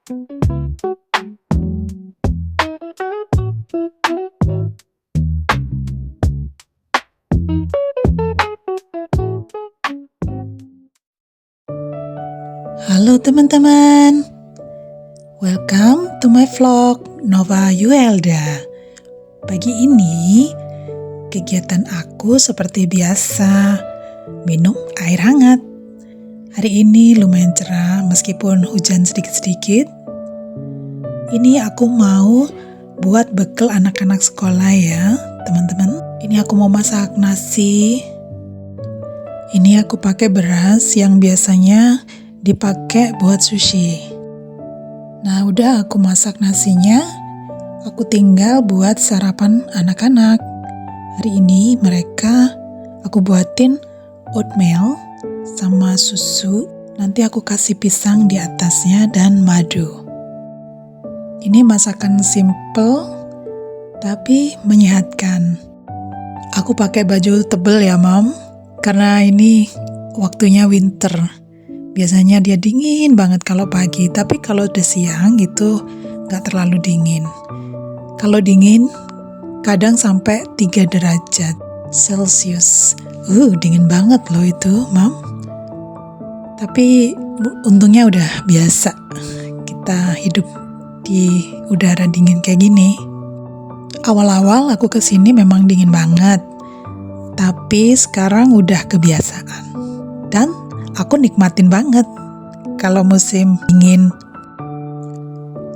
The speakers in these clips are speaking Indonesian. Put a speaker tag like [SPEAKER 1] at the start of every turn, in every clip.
[SPEAKER 1] Halo teman-teman, welcome to my vlog Nova Yuelda. Pagi ini kegiatan aku seperti biasa, minum air hangat. Hari ini lumayan cerah meskipun hujan sedikit-sedikit. Ini aku mau buat bekal anak-anak sekolah ya teman-teman. Ini aku mau masak nasi. Ini aku pakai beras yang biasanya dipakai buat sushi. Nah, udah aku masak nasinya. Aku tinggal buat sarapan anak-anak. Hari ini aku buatin oatmeal sama susu. Nanti aku kasih pisang di atasnya dan madu. Ini masakan simple tapi menyehatkan. Aku pakai baju tebel ya, Mom, karena ini waktunya winter. Biasanya dia dingin banget kalau pagi, tapi kalau udah siang itu gak terlalu dingin. Kalau dingin, kadang sampai 3 derajat Celcius. Dingin banget loh itu, Mam. Tapi untungnya udah biasa kita hidup di udara dingin kayak gini. Awal-awal aku kesini memang dingin banget, tapi sekarang udah kebiasaan. Dan aku nikmatin banget kalau musim dingin.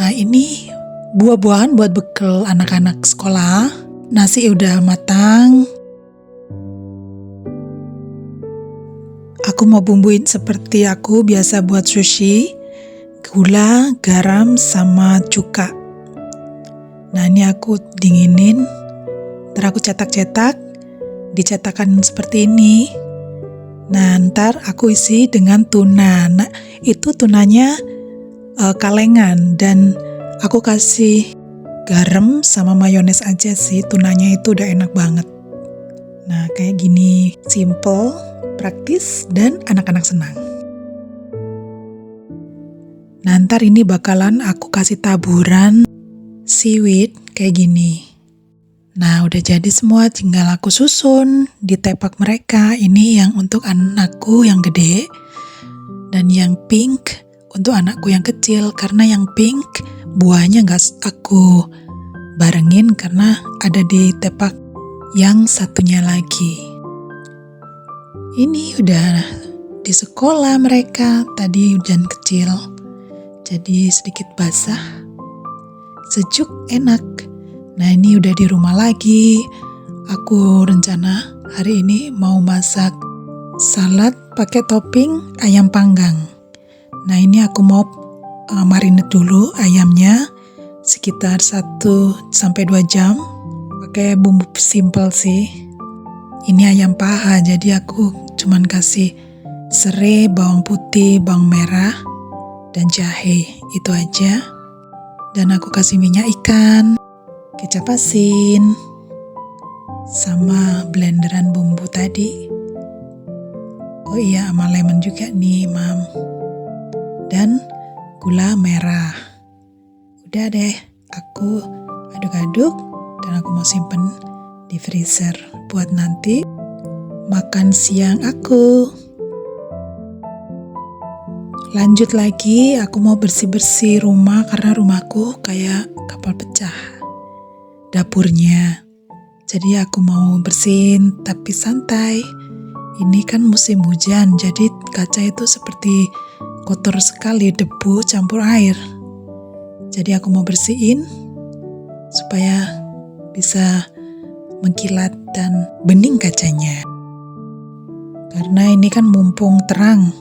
[SPEAKER 1] Nah, ini buah-buahan buat bekal anak-anak sekolah. Nasi udah matang. Aku mau bumbuin seperti aku biasa buat sushi. Gula, garam, sama cuka. Nah, ini aku dinginin. Ntar aku cetak-cetak. Dicetakan seperti ini. Nah, ntar aku isi dengan tuna. Nah, itu tunanya kalengan dan aku kasih garam sama mayones aja sih. Tunanya itu udah enak banget. Nah, kayak gini, simple, praktis, dan anak-anak senang. Nah, ntar ini bakalan aku kasih taburan seaweed kayak gini. Nah, udah jadi semua, tinggal aku susun di tepak mereka. Ini yang untuk anakku yang gede dan yang pink untuk anakku yang kecil. Karena yang pink buahnya gak aku barengin karena ada di tepak yang satunya lagi. Ini udah di sekolah mereka, tadi hujan kecil, jadi sedikit basah, sejuk, enak. Nah, ini udah di rumah lagi. Aku rencana hari ini mau masak salad pakai topping ayam panggang. Nah, ini aku mau marinate dulu ayamnya sekitar 1-2 jam. Pakai bumbu simple sih. Ini ayam paha, jadi aku cuman kasih serai, bawang putih, bawang merah, dan jahe. Itu aja. Dan aku kasih minyak ikan, kecap asin, sama blenderan bumbu tadi. Oh iya, sama lemon juga nih, Mam. Dan gula merah. Udah deh, aku aduk-aduk dan aku mau simpen di freezer buat nanti makan siang aku. Lanjut lagi, aku mau bersih-bersih rumah karena rumahku kayak kapal pecah. Dapurnya. Jadi aku mau bersihin tapi santai. Ini kan musim hujan, jadi kaca itu seperti kotor sekali, debu campur air. Jadi aku mau bersihin supaya bisa mengkilat dan bening kacanya. Karena ini kan mumpung terang.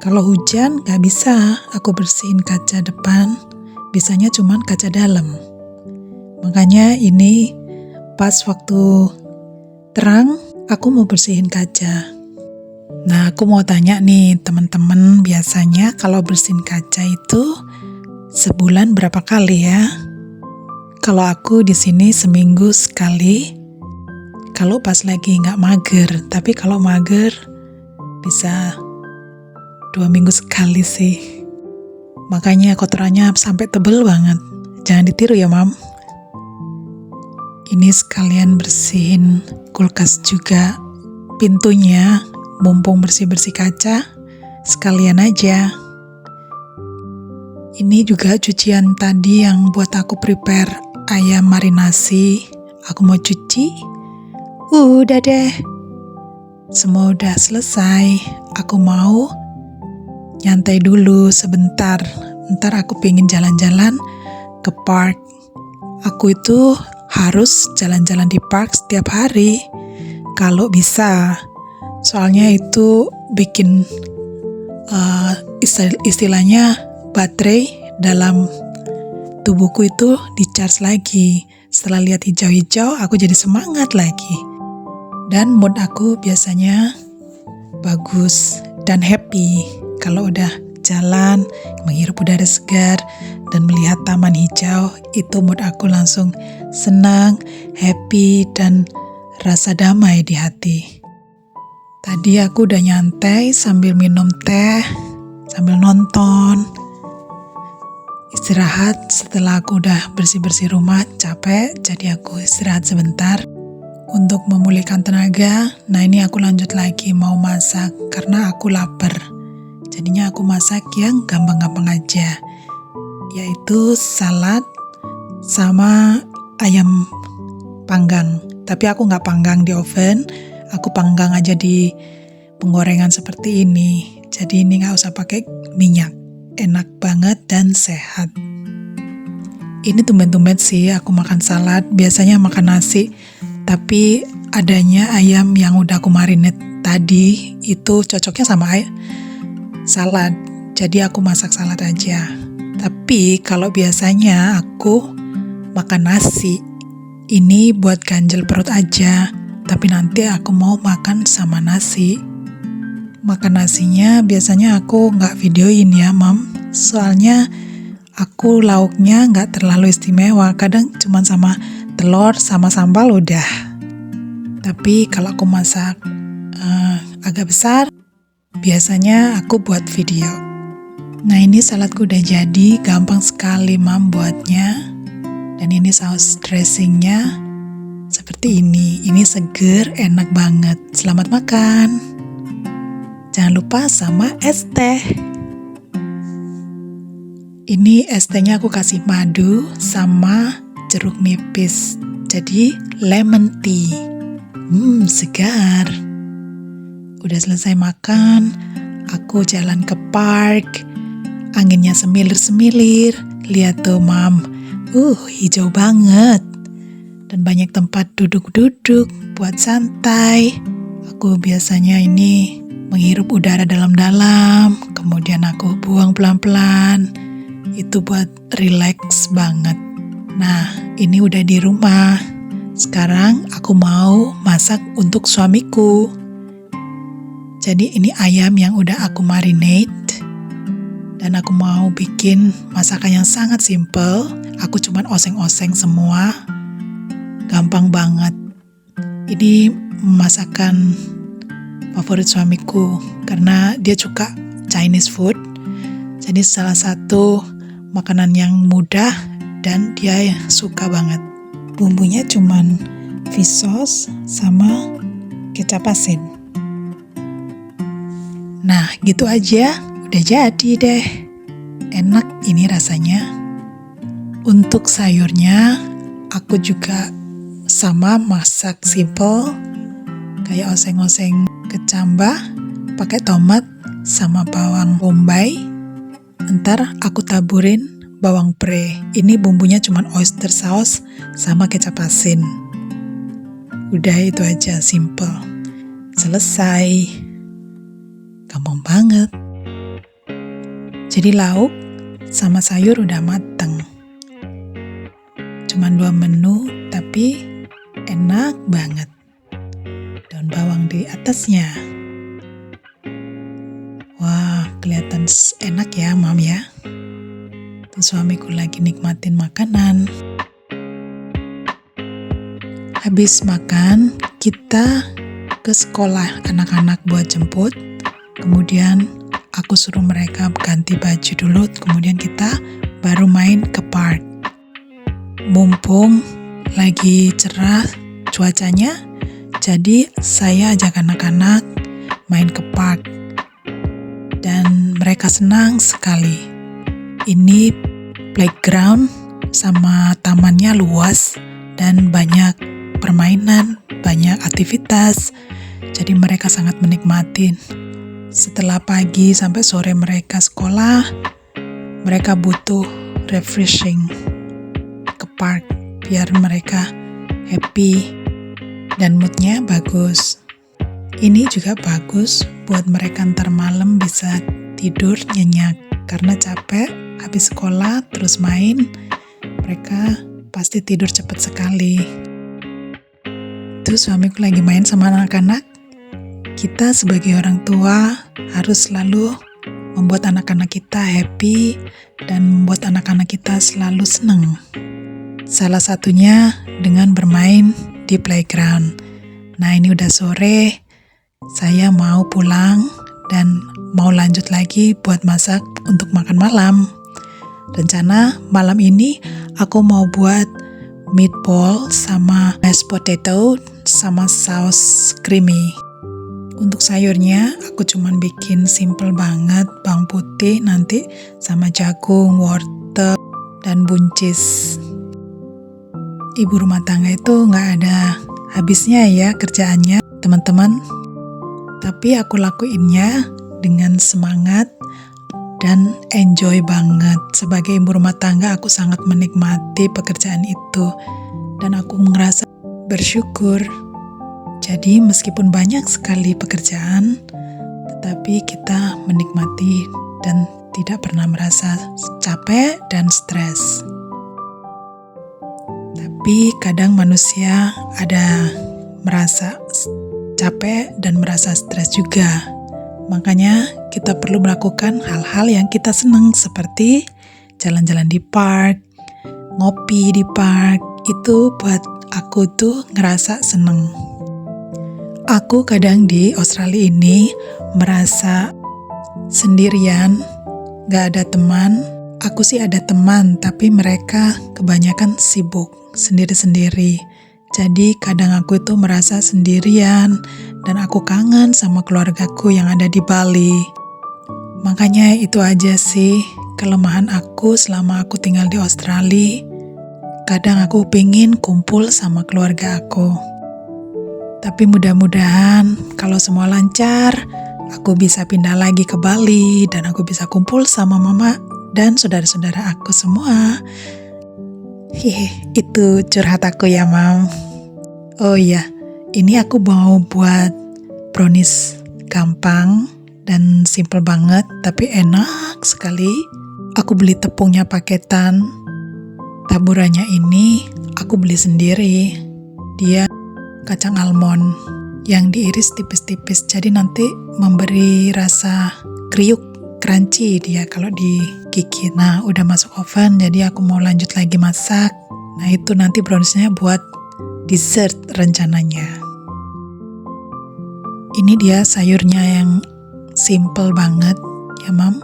[SPEAKER 1] Kalau hujan gak bisa aku bersihin kaca depan, bisanya cuman kaca dalam. Makanya ini pas waktu terang, aku mau bersihin kaca. Nah, aku mau tanya nih teman-teman, biasanya kalau bersihin kaca itu sebulan berapa kali ya? Kalau aku di sini seminggu sekali. Kalau pas lagi nggak mager, tapi kalau mager bisa 2 minggu sekali sih. Makanya kotorannya sampai tebel banget. Jangan ditiru ya, Mam. Ini sekalian bersihin kulkas juga pintunya, mumpung bersih-bersih kaca, sekalian aja. Ini juga cucian tadi yang buat aku prepare ayam marinasi. Aku mau cuci. Udah deh. Semua udah selesai. Aku mau nyantai dulu sebentar. Ntar aku pengen jalan-jalan ke park. Aku itu harus jalan-jalan di park setiap hari. Kalau bisa. Soalnya itu bikin istilahnya baterai dalam tubuhku itu di-charge lagi. Setelah lihat hijau-hijau, aku jadi semangat lagi. Dan mood aku biasanya bagus dan happy kalau udah jalan, menghirup udara segar, dan melihat taman hijau. Itu mood aku langsung senang, happy, dan rasa damai di hati. Tadi aku udah nyantai sambil minum teh, sambil nonton. Istirahat setelah aku udah bersih-bersih rumah, capek, jadi aku istirahat sebentar untuk memulihkan tenaga. Nah, ini aku lanjut lagi mau masak karena aku lapar. Jadinya aku masak yang gampang-gampang aja, yaitu salad sama ayam panggang. Tapi aku nggak panggang di oven, aku panggang aja di penggorengan seperti ini. Jadi ini nggak usah pakai minyak. Enak banget dan sehat. Ini tumben-tumben sih aku makan salad, biasanya makan nasi. Tapi adanya ayam yang udah aku marinate tadi, itu cocoknya sama salad. Jadi aku masak salad aja. Tapi kalau biasanya aku makan nasi, ini buat ganjel perut aja. Tapi nanti aku mau makan sama nasi. Makan nasinya biasanya aku nggak videoin ya, Mam. Soalnya aku lauknya nggak terlalu istimewa. Kadang cuma sama telur sama sambal udah. Tapi kalau aku masak agak besar, biasanya aku buat video. Nah, ini saladku udah jadi, gampang sekali, Mam, buatnya. Dan ini saus dressingnya seperti ini. Ini seger, enak banget. Selamat makan. Jangan lupa sama es teh. Ini es tehnya aku kasih madu sama jeruk nipis. Jadi lemon tea. Segar. Udah selesai makan, aku jalan ke park. Anginnya semilir-semilir. Lihat tuh, Mam. Hijau banget. Dan banyak tempat duduk-duduk buat santai. Aku biasanya ini menghirup udara dalam-dalam, kemudian aku buang pelan-pelan. Itu buat relax banget. Nah, ini udah di rumah. Sekarang aku mau masak untuk suamiku. Jadi ini ayam yang udah aku marinate. Dan aku mau bikin masakan yang sangat simple. Aku cuman oseng-oseng semua. Gampang banget. Ini masakan favorit suamiku karena dia suka Chinese food. Jadi salah satu makanan yang mudah dan dia suka banget. Bumbunya cuman fish sauce sama kecap asin. Nah, gitu aja, udah jadi deh. Enak ini rasanya. Untuk sayurnya, aku juga sama masak simple, kayak oseng-oseng kecambah, pakai tomat sama bawang bombay. Ntar aku taburin bawang pre. Ini bumbunya cuma oyster sauce sama kecap asin. Udah itu aja, simple. Selesai. Gampang banget. Jadi lauk sama sayur udah mateng. Cuman 2 menu, tapi enak banget. Daun bawang di atasnya. Wah, kelihatan enak ya, Mam ya. Tuh suamiku lagi nikmatin makanan. Habis makan, kita ke sekolah anak-anak buat jemput. Kemudian aku suruh mereka ganti baju dulu, kemudian kita baru main ke park. Mumpung lagi cerah cuacanya, jadi saya ajak anak-anak main ke park. Dan mereka senang sekali. Ini playground sama tamannya luas dan banyak permainan, banyak aktivitas. Jadi mereka sangat menikmati. Setelah pagi sampai sore mereka sekolah, mereka butuh refreshing ke park biar mereka happy dan moodnya bagus. Ini juga bagus buat mereka ntar malam bisa tidur nyenyak karena capek habis sekolah terus main, mereka pasti tidur cepat sekali. Terus suamiku lagi main sama anak-anak. Kita sebagai orang tua harus selalu membuat anak-anak kita happy dan membuat anak-anak kita selalu senang. Salah satunya dengan bermain di playground. Nah, ini udah sore, saya mau pulang dan mau lanjut lagi buat masak untuk makan malam. Rencana malam ini aku mau buat meatball sama mashed potato sama saus creamy. Untuk sayurnya aku cuman bikin simple banget, bawang putih nanti sama jagung, wortel, dan buncis. Ibu rumah tangga itu nggak ada habisnya ya kerjaannya, teman-teman. Tapi aku lakuinnya dengan semangat dan enjoy banget. Sebagai ibu rumah tangga aku sangat menikmati pekerjaan itu dan aku merasa bersyukur. Jadi meskipun banyak sekali pekerjaan, tetapi kita menikmati dan tidak pernah merasa capek dan stres. Tapi kadang manusia ada merasa capek dan merasa stres juga. Makanya kita perlu melakukan hal-hal yang kita senang seperti jalan-jalan di park, ngopi di park. Itu buat aku tuh ngerasa seneng. Aku kadang di Australia ini merasa sendirian, gak ada teman. Aku sih ada teman, tapi mereka kebanyakan sibuk sendiri-sendiri. Jadi kadang aku itu merasa sendirian dan aku kangen sama keluargaku yang ada di Bali. Makanya itu aja sih kelemahan aku selama aku tinggal di Australia. Kadang aku pengen kumpul sama keluarga aku. Tapi mudah-mudahan kalau semua lancar, aku bisa pindah lagi ke Bali dan aku bisa kumpul sama mama dan saudara-saudara aku semua. Itu curhat aku ya, Mam. Oh iya, ini aku mau buat brownies gampang dan simple banget, tapi enak sekali. Aku beli tepungnya paketan. Taburannya ini aku beli sendiri. Dia kacang almond yang diiris tipis-tipis, jadi nanti memberi rasa kriuk, crunchy dia kalau digigit. Nah, udah masuk oven, jadi aku mau lanjut lagi masak. Nah, itu nanti browniesnya buat dessert rencananya. Ini dia sayurnya yang simple banget ya, Mam.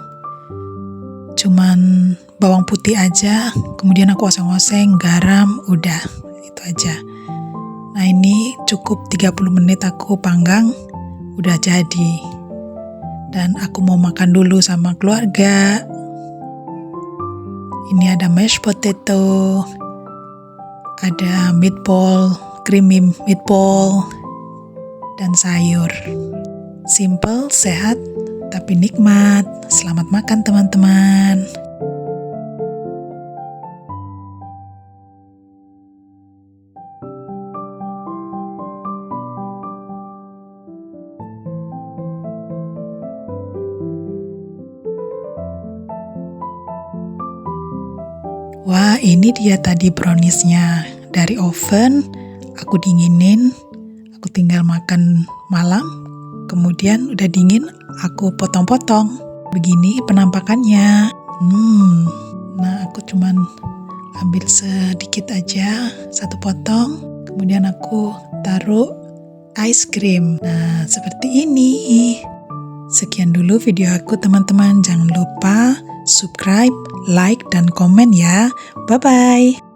[SPEAKER 1] Cuman bawang putih aja, kemudian aku oseng-oseng, garam, udah, itu aja. Nah, ini cukup 30 menit aku panggang, udah jadi. Dan aku mau makan dulu sama keluarga. Ini ada mashed potato, ada meatball, creamy meatball, dan sayur. Simple, sehat, tapi nikmat. Selamat makan teman-teman. Wah, ini dia tadi browniesnya. Dari oven, aku dinginin, aku tinggal makan malam, kemudian udah dingin, aku potong-potong. Begini penampakannya. Nah, aku cuman ambil sedikit aja, satu potong, kemudian aku taruh ice cream. Nah, seperti ini. Sekian dulu video aku teman-teman. Jangan lupa subscribe, like, dan komen ya. Bye-bye.